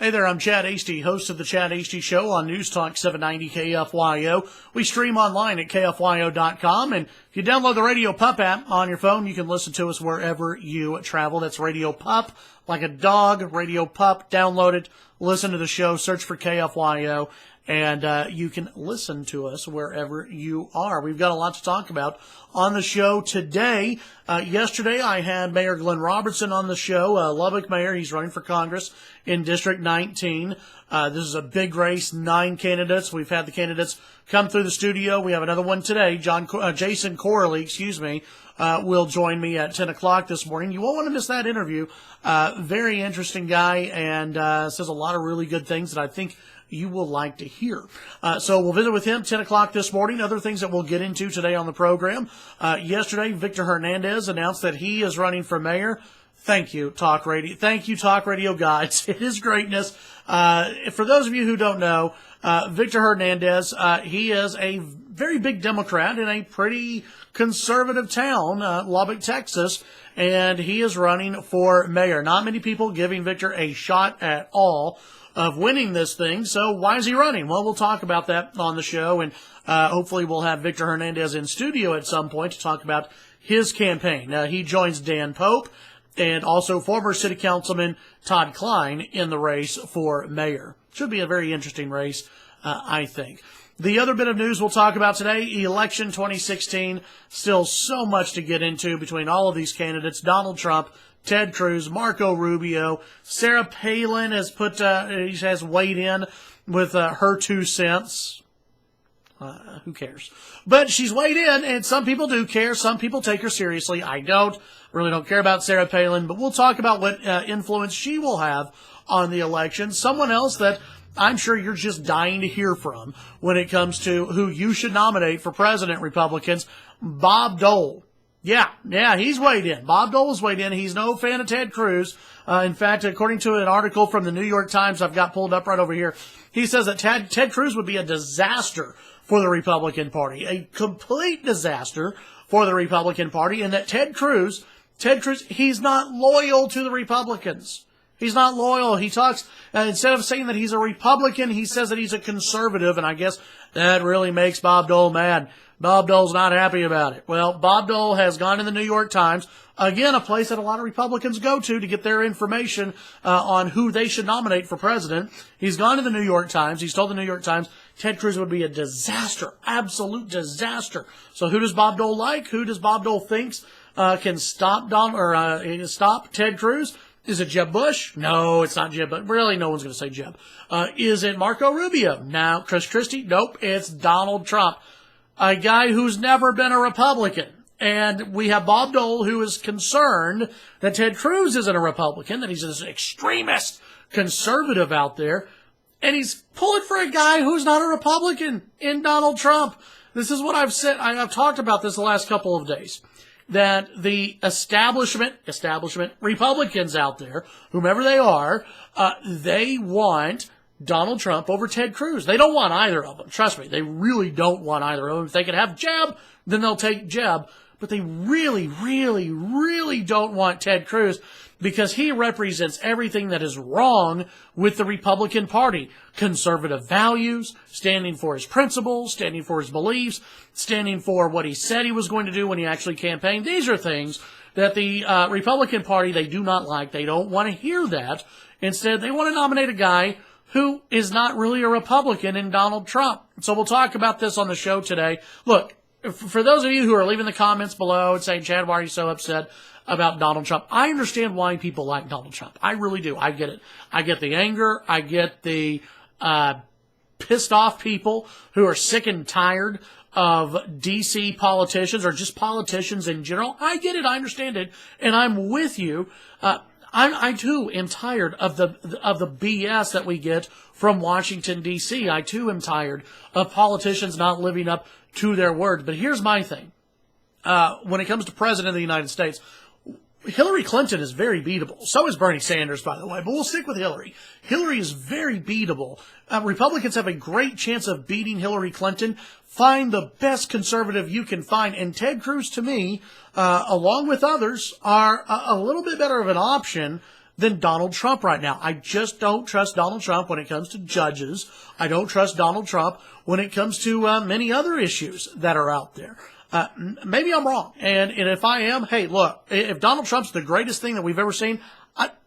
Hey there, I'm Chad Hasty, host of the Chad Hasty Show on News Talk 790 KFYO. We stream online at KFYO.com, and if you download the Radio Pup app on your phone, you can listen to us wherever you travel. That's Radio Pup, like a dog, Radio Pup. Download it, listen to the show, search for KFYO, and you can listen to us wherever you are. We've got a lot to talk about on the show today. Yesterday, I had Mayor Glenn Robertson on the show, Lubbock Mayor. He's running for Congress in District 19. This is a big race, 9 candidates. We've had the candidates come through the studio. We have another one today. Jason Corley, will join me at 10 o'clock this morning. You won't want to miss that interview. Very interesting guy, and says a lot of really good things that I think you will like to hear. So we'll visit with him 10 o'clock this morning. Other things that we'll get into today on the program. Yesterday, Victor Hernandez announced that he is running for mayor. Thank you, Talk Radio. Thank you, Talk Radio guides. It is greatness. For those of you who don't know, Victor Hernandez, he is a very big Democrat in a pretty conservative town, Lubbock, Texas, and he is running for mayor. Not many people giving Victor a shot at all of winning this thing. So why is he running? Well, we'll talk about that on the show, and hopefully we'll have Victor Hernandez in studio at some point to talk about his campaign. He joins Dan Pope and also former city councilman Todd Klein in the race for mayor. Should be a very interesting race, I think. The other bit of news we'll talk about today, election 2016, still so much to get into between all of these candidates. Donald Trump, Ted Cruz, Marco Rubio, Sarah Palin has weighed in with her 2 cents. Who cares? But she's weighed in, and some people do care. Some people take her seriously. I really don't care about Sarah Palin, but we'll talk about what influence she will have on the election. Someone else that I'm sure you're just dying to hear from when it comes to who you should nominate for president, Republicans, Bob Dole. Yeah, he's weighed in. Bob Dole's weighed in. He's no fan of Ted Cruz. In fact, according to an article from the New York Times I've got pulled up right over here, he says that Ted Cruz would be a disaster for the Republican Party, a complete disaster for the Republican Party, and that Ted Cruz, he's not loyal to the Republicans. He's not loyal. He talks, instead of saying that he's a Republican, he says that he's a conservative, and I guess that really makes Bob Dole mad. Bob Dole's not happy about it. Well, Bob Dole has gone to the New York Times, again, a place that a lot of Republicans go to get their information on who they should nominate for president. He's gone to the New York Times. He's told the New York Times Ted Cruz would be a disaster, absolute disaster. So who does Bob Dole like? Who does Bob Dole thinks can stop stop Ted Cruz? Is it Jeb Bush? No, it's not Jeb, but really no one's going to say Jeb. Is it Marco Rubio? No. Chris Christie? Nope, it's Donald Trump, a guy who's never been a Republican. And we have Bob Dole, who is concerned that Ted Cruz isn't a Republican, that he's this extremist conservative out there. And he's pulling for a guy who's not a Republican in Donald Trump. This is what I've said. I've talked about this the last couple of days, that the establishment Republicans out there, whomever they are, they want Donald Trump over Ted Cruz. They don't want either of them. Trust me, they really don't want either of them. If they could have Jeb, then they'll take Jeb. But they really, really, really don't want Ted Cruz because he represents everything that is wrong with the Republican Party. Conservative values, standing for his principles, standing for his beliefs, standing for what he said he was going to do when he actually campaigned. These are things that the Republican Party, they do not like. They don't want to hear that. Instead, they want to nominate a guy who is not really a Republican in Donald Trump. So we'll talk about this on the show today. Look, for those of you who are leaving the comments below and saying, Chad, why are you so upset about Donald Trump? I understand why people like Donald Trump. I really do. I get it. I get the anger. I get the pissed off people who are sick and tired of D.C. politicians or just politicians in general. I get it. I understand it. And I'm with you. I too am tired of the BS that we get from Washington, D.C. I too am tired of politicians not living up to their word. But here's my thing. When it comes to President of the United States, Hillary Clinton is very beatable. So is Bernie Sanders, by the way, but we'll stick with Hillary. Hillary is very beatable. Republicans have a great chance of beating Hillary Clinton. Find the best conservative you can find. And Ted Cruz, to me, along with others, are a little bit better of an option than Donald Trump right now. I just don't trust Donald Trump when it comes to judges. I don't trust Donald Trump when it comes to many other issues that are out there. Maybe I'm wrong. And if I am, hey, look, if Donald Trump's the greatest thing that we've ever seen,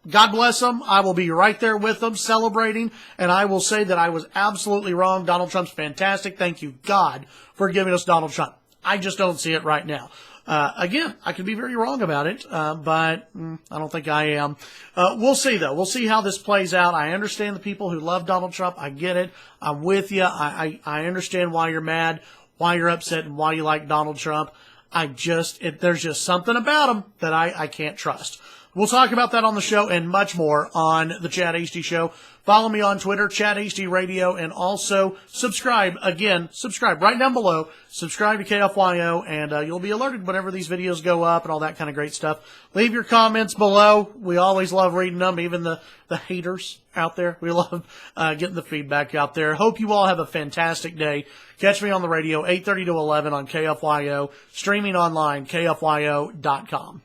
God bless him. I will be right there with them celebrating, and I will say that I was absolutely wrong. Donald Trump's fantastic. Thank you, God, for giving us Donald Trump. I just don't see it right now. Again, I could be very wrong about it, but I don't think I am. We'll see, though. We'll see how this plays out. I understand the people who love Donald Trump. I get it. I'm with you. I understand why you're mad, why you're upset, and why you like Donald Trump. There's just something about him that I can't trust. We'll talk about that on the show and much more on the Chad HD Show. Follow me on Twitter, Chad HD Radio, and also subscribe. Again, subscribe right down below. Subscribe to KFYO, and you'll be alerted whenever these videos go up and all that kind of great stuff. Leave your comments below. We always love reading them, even the haters out there. We love getting the feedback out there. Hope you all have a fantastic day. Catch me on the radio, 8:30 to 11 on KFYO, streaming online, KFYO.com.